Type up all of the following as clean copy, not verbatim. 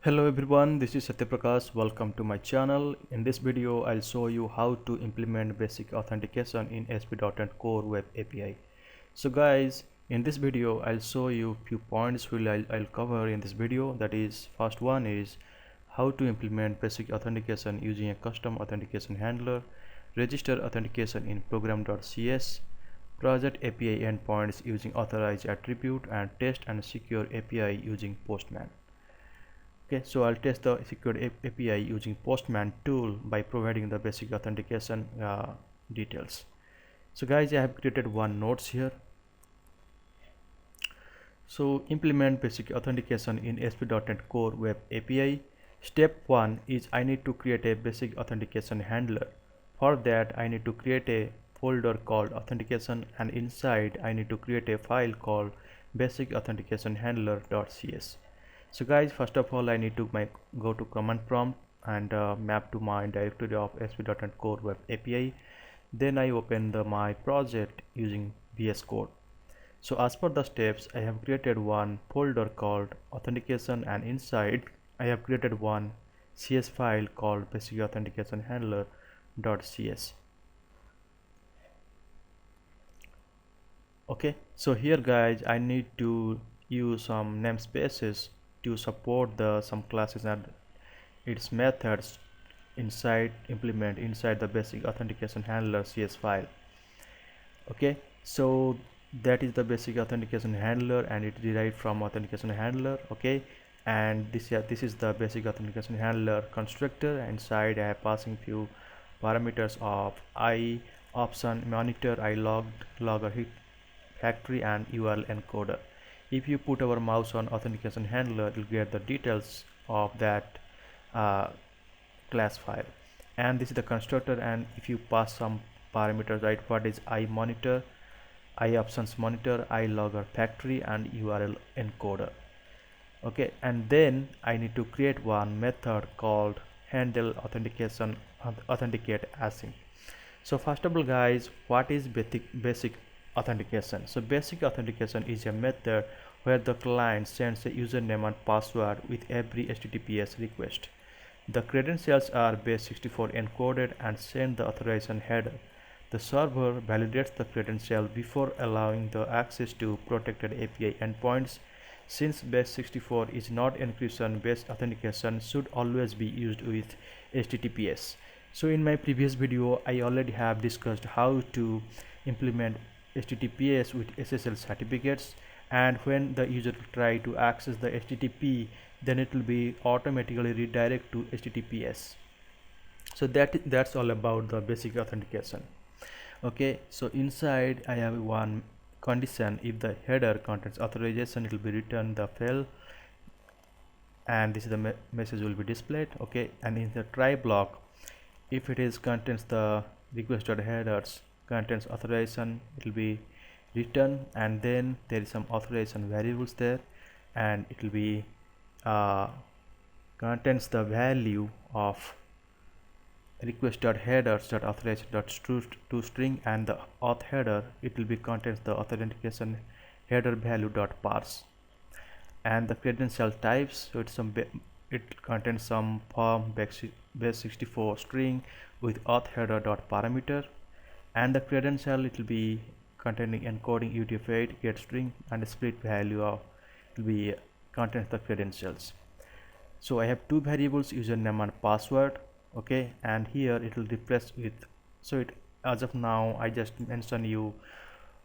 Hello everyone, this is Satyaprakash. Welcome to my channel. In this video, I'll show you how to implement basic authentication in ASP.NET Core Web API. So guys, in this video, I'll show you few points I'll cover in this video. That is, first one is how to implement basic authentication using a custom authentication handler, register authentication in Program.cs, project API endpoints using Authorize attribute, and test and secure API using Postman. Okay, so I'll test the secured API using Postman tool by providing the basic authentication details. So guys, I have created one notes here. So implement basic authentication in ASP.NET Core Web API. Step 1 is I need to create a basic authentication handler. For that, I need to create a folder called authentication, and inside I need to create a file called basic authentication handler.cs. So guys, first of all, I need to go to command prompt and map to my directory of ASP.NET Core Web API. Then I open my project using VS Code. So as per the steps, I have created one folder called authentication, and inside I have created one CS file called basic authentication handler.cs. Okay, so here guys, I need to use some namespaces to support some classes and its methods implement inside the basic authentication handler CS file. Okay, so that is the basic authentication handler, and it derived from authentication handler. Okay, and this is the basic authentication handler constructor. Inside I have passing few parameters of I option monitor, I logged, logger hit factory, and URL encoder. If you put our mouse on authentication handler, you'll get the details of that class file. And this is the constructor, and if you pass some parameters, right, what is I monitor, I options monitor, I logger factory, and URL encoder. Okay, and then I need to create one method called handle authentication authenticate async. So first of all guys, what is basic authentication? So basic authentication is a method where the client sends a username and password with every HTTPS request. The credentials are base64 encoded and send the authorization header. The server validates the credential before allowing the access to protected API endpoints. Since base64 is not encryption, based authentication should always be used with HTTPS. So in my previous video, I already have discussed how to implement HTTPS with SSL certificates, and when the user try to access the HTTP, then it will be automatically redirect to HTTPS. So that's all about the basic authentication. Okay, so inside I have one condition: if the header contains authorization, it will be returned the fail, and this is the message will be displayed. Okay, and in the try block, if it is contains the requested headers contains authorization, it will be returned, and then there is some authorization variables there, and it will be contains the value of requested headers.authorization.toString, and the auth header, it will be contains the authentication header value.parse, and the credential types, so it contains some form base64 string with auth header.parameter, and the credential, it will be containing encoding UTF-8 get string, and the split value of it will be contains the credentials. So I have two variables, username and password. Okay, and here it will replace with, so it as of now I just mention you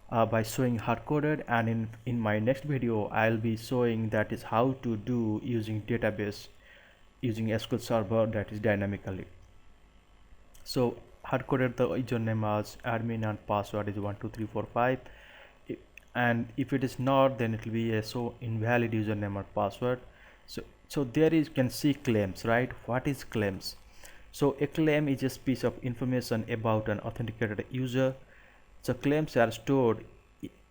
by showing hard-coded, and in my next video I'll be showing that is how to do using database using SQL Server, that is dynamically. So hard-coded the username as admin and password is 12345, and if it is not, then it will be a so invalid username or password. So there is, you can see claims, right? What is claims? So a claim is a piece of information about an authenticated user. So claims are stored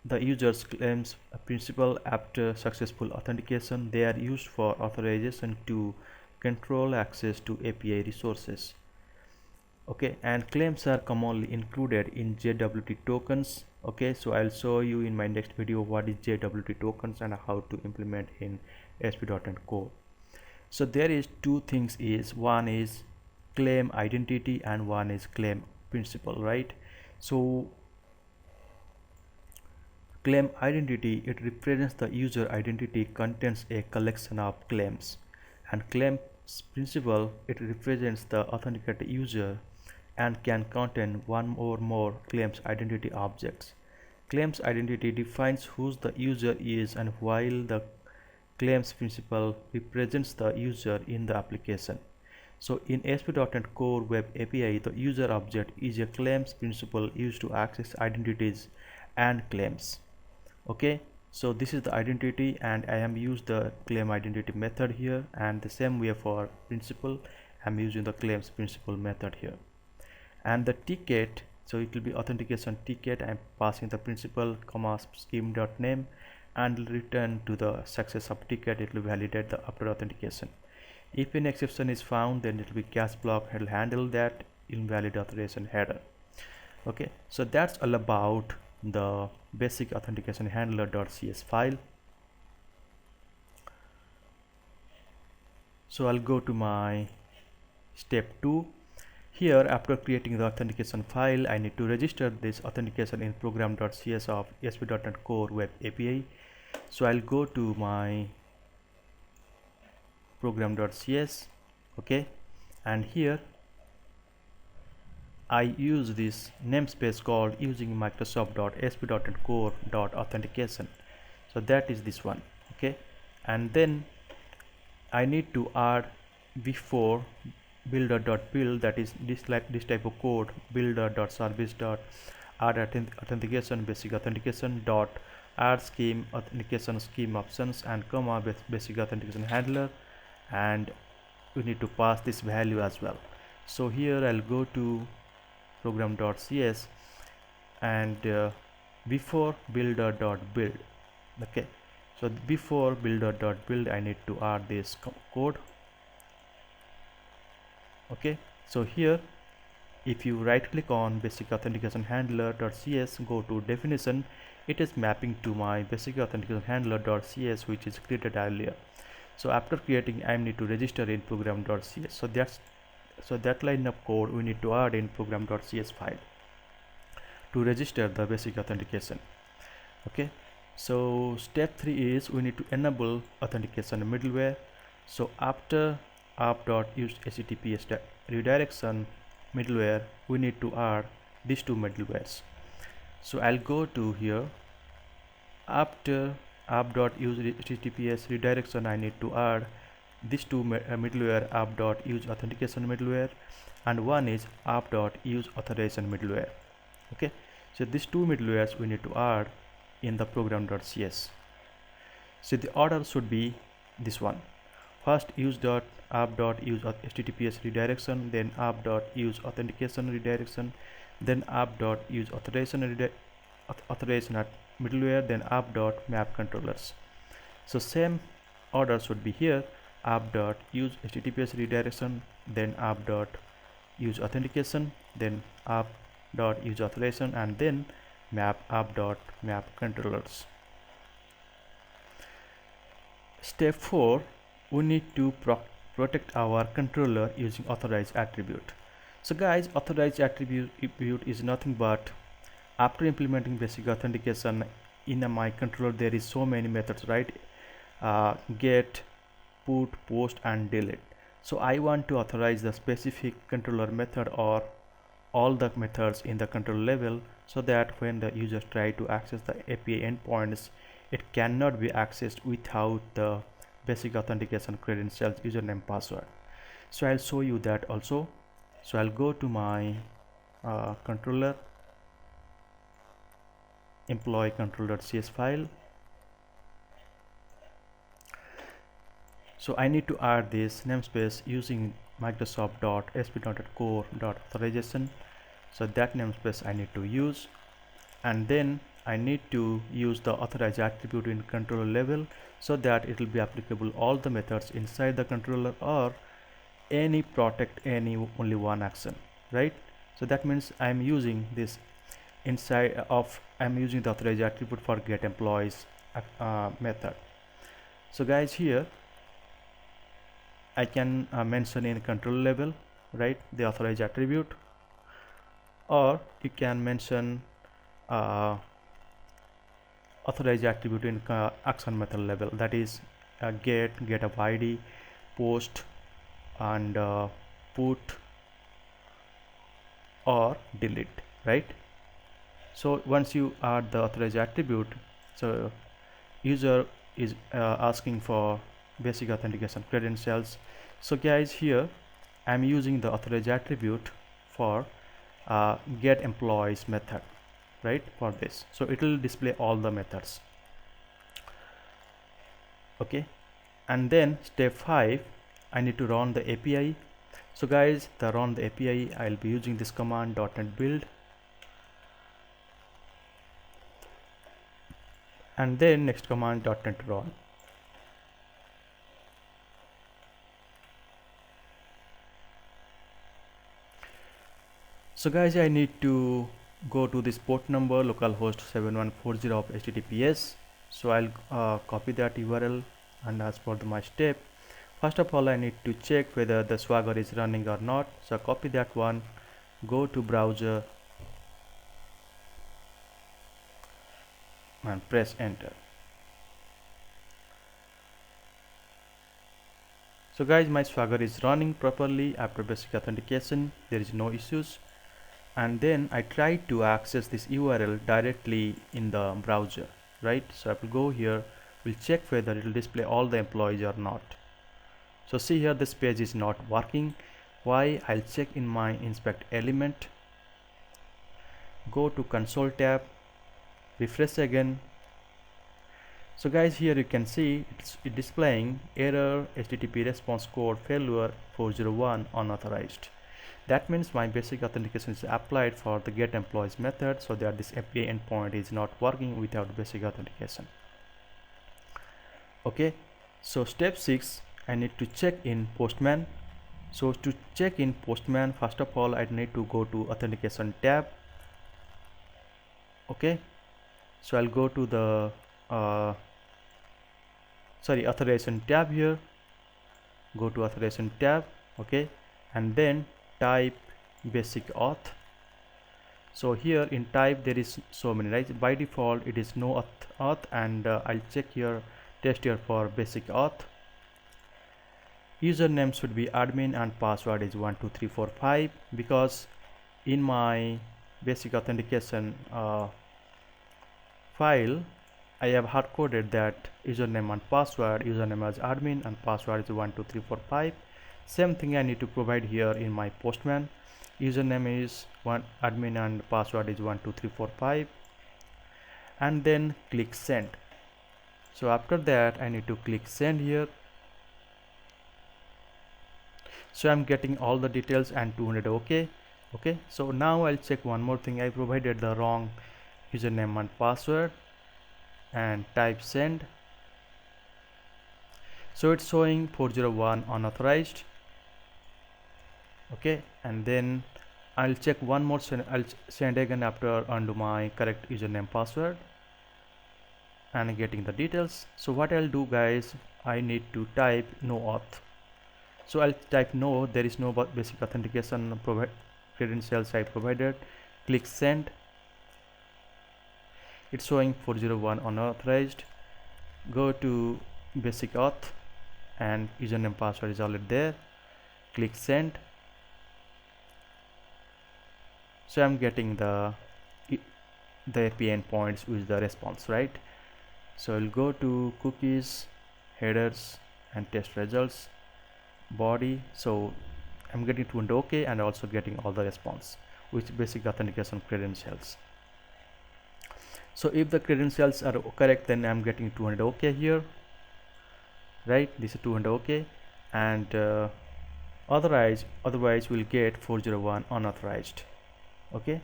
the user's claims principal after successful authentication. They are used for authorization to control access to API resources. Okay, and claims are commonly included in JWT tokens. Okay, so I'll show you in my next video what is JWT tokens and how to implement in ASP.NET Core. So there is two things, is one is claim identity and one is claim principal, right? So claim identity, it represents the user identity, contains a collection of claims, and claims principal, it represents the authenticated user and can contain one or more claims identity objects. Claims identity defines who the user is, and while the claims principal represents the user in the application. So in ASP.NET Core Web API, the user object is a claims principal used to access identities and claims. Okay, so this is the identity, and I am used the claim identity method here, and the same way for principal, I'm using the claims principal method here. And the ticket, so it will be authentication ticket. I'm passing the principal comma scheme.name and return to the success of ticket. It will validate the after authentication. If an exception is found, then it will be cache block, it will handle that invalid authorization header. Okay, so that's all about the basic authentication handler.cs file. So I'll go to my step 2. Here, after creating the authentication file, I need to register this authentication in program.cs of ASP.NET Core Web API. So I'll go to my program.cs, okay, and here I use this namespace called using Microsoft.ASP.NET Core.authentication. So that is this one, okay, and then I need to add before builder.build, that is this type of code, builder.service.add authentication basic authentication dot add scheme authentication scheme options and comma basic authentication handler, and we need to pass this value as well. So here I'll go to program.cs and before builder.build, okay, so before builder.build I need to add this code. Okay, so here if you right click on basic authentication handler.cs, go to definition, it is mapping to my basic authentication handler.cs which is created earlier. So after creating, I need to register in program.cs. So that line of code we need to add in program.cs file to register the basic authentication. Okay, so step 3 is we need to enable authentication middleware. So after app.use https redirection middleware, we need to add these two middlewares. So I'll go to here, after app.use https redirection, I need to add these two middleware, app.use authentication middleware, and one is app.use authorization middleware. Okay, so these two middlewares we need to add in the program.cs. So the order should be this one: first use.app.use https redirection, then app.use authentication redirection, then app.use authorization middleware, then app.map controllers. So same order should be here: app.use https redirection, then app.use authentication, then app.use authorization, and then app.map controllers. Step 4, we need to protect our controller using authorize attribute. So guys, authorize attribute is nothing but after implementing basic authentication in my controller, there is so many methods, right? Get, put, post, and delete. So I want to authorize the specific controller method or all the methods in the control level, so that when the users try to access the API endpoints, it cannot be accessed without the basic authentication credentials, username, password. So I'll show you that also. So I'll go to my controller, employee controller.cs file. So I need to add this namespace using Microsoft.ASP.NET Core.Authorization. So that namespace I need to use, and then I need to use the authorize attribute in controller level, so that it will be applicable all the methods inside the controller, or any protect any only one action, right? So that means I'm using this inside of, I'm using the authorize attribute for get employees method. So guys, here I can mention in control level, right, the authorize attribute, or you can mention authorize attribute in action method level, that is get of id, post, and put or delete, right? So once you add the authorize attribute, so user is asking for basic authentication credentials. So guys, here I'm using the authorize attribute for get employees method, right, for this. So it will display all the methods. Okay, and then step 5, I need to run the API. So guys, to run the API, I'll be using this command .NET build, and then next command .NET run. So guys, I need to go to this port number localhost 7140 of HTTPS. So I'll copy that URL, and as per my step, first of all I need to check whether the Swagger is running or not. So copy that one, go to browser and press enter. So guys, my Swagger is running properly after basic authentication, there is no issues. And then I try to access this URL directly in the browser, right? So I will go here, we'll check whether it will display all the employees or not. So see here, this page is not working. Why? I'll check in my inspect element, go to console tab, refresh again. So guys, here you can see it's displaying error HTTP response code failure 401 unauthorized. That means my basic authentication is applied for the get employees method, so that this API endpoint is not working without basic authentication. Okay, so step 6, I need to check in Postman. So to check in Postman, first of all I need to go to authentication tab. Okay, so I'll go to the authorization tab here, go to authorization tab. Okay, and then type basic auth. So here in type there is so many, right? By default it is no auth, and I'll check here, test here for basic auth. Username should be admin and password is 12345, because in my basic authentication file I have hard coded that username and password, username as admin and password is 12345. Same thing I need to provide here in my Postman. Username is admin and password is 12345, and then click send. So after that I need to click send here. So I'm getting all the details and 200 okay. Okay, so now I'll check one more thing. I provided the wrong username and password and type send. So it's showing 401 unauthorized. Okay, and then I'll check one more, I'll send again after undo my correct username password and getting the details. So what I'll do guys, I need to type no auth. So I'll type no, there is no basic authentication credentials I provided. Click send. It's showing 401 unauthorized. Go to basic auth and username password is already there. Click send. So I'm getting the API endpoints with the response, right? So I'll go to cookies, headers and test results, body. So I'm getting 200 okay, and also getting all the response with basic authentication credentials. So if the credentials are correct, then I'm getting 200 okay here, right? This is 200 okay, and otherwise we'll get 401 unauthorized. Okay,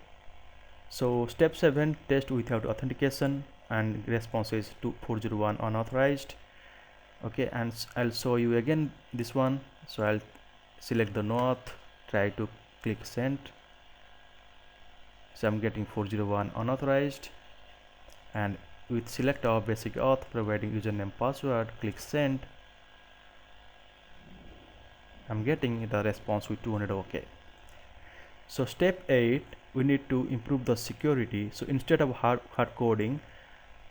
so step 7, test without authentication, and response is to 401 unauthorized. Okay, and I'll show you again this one. So I'll select the no auth, try to click send. So I'm getting 401 unauthorized, and with select of basic auth providing username password, click send. I'm getting the response with 200 OK. So step 8, we need to improve the security. So instead of hard coding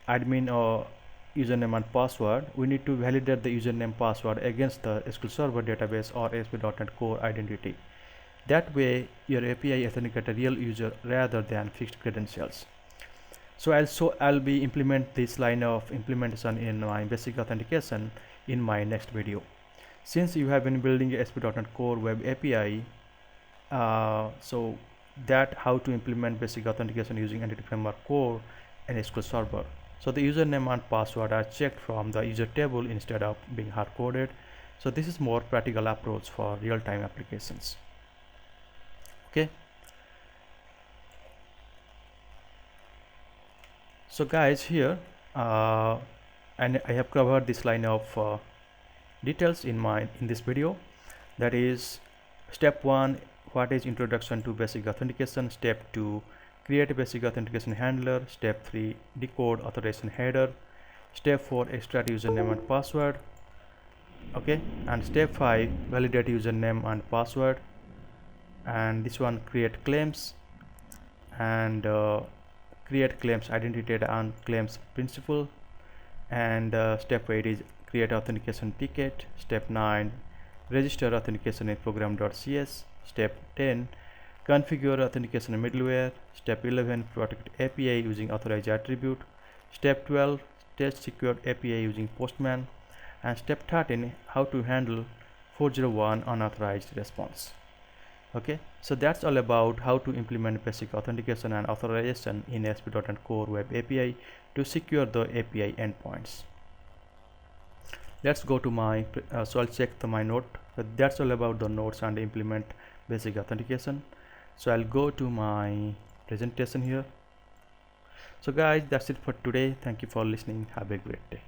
admin or username and password, we need to validate the username password against the SQL Server database or ASP.NET Core identity. That way your API authenticate a real user rather than fixed credentials. So I'll be implement this line of implementation in my basic authentication in my next video. Since you have been building a ASP.NET Core web API, so that how to implement basic authentication using Entity Framework Core and SQL Server. So the username and password are checked from the user table instead of being hard coded. So this is more practical approach for real-time applications. Okay. So guys, here and I have covered this line of details in this video. That is step 1, what is introduction to basic authentication. Step 2, create a basic authentication handler. Step 3, decode authorization header. Step 4, extract username and password. Okay, and step 5, validate username and password. And this one, create claims, and create claims identity data and claims principal. And step 8 is create authentication ticket. Step 9, register authentication in Program.cs. Step 10, configure authentication middleware. Step 11, protect API using Authorize attribute. Step 12, test secure API using Postman. And step 13, how to handle 401 unauthorized response. Okay, so that's all about how to implement basic authentication and authorization in ASP.NET Core Web API to secure the API endpoints. Let's go to my so I'll check my note. That's all about the notes and implement basic authentication. So I'll go to my presentation here. So guys, that's it for today. Thank you for listening. Have a great day.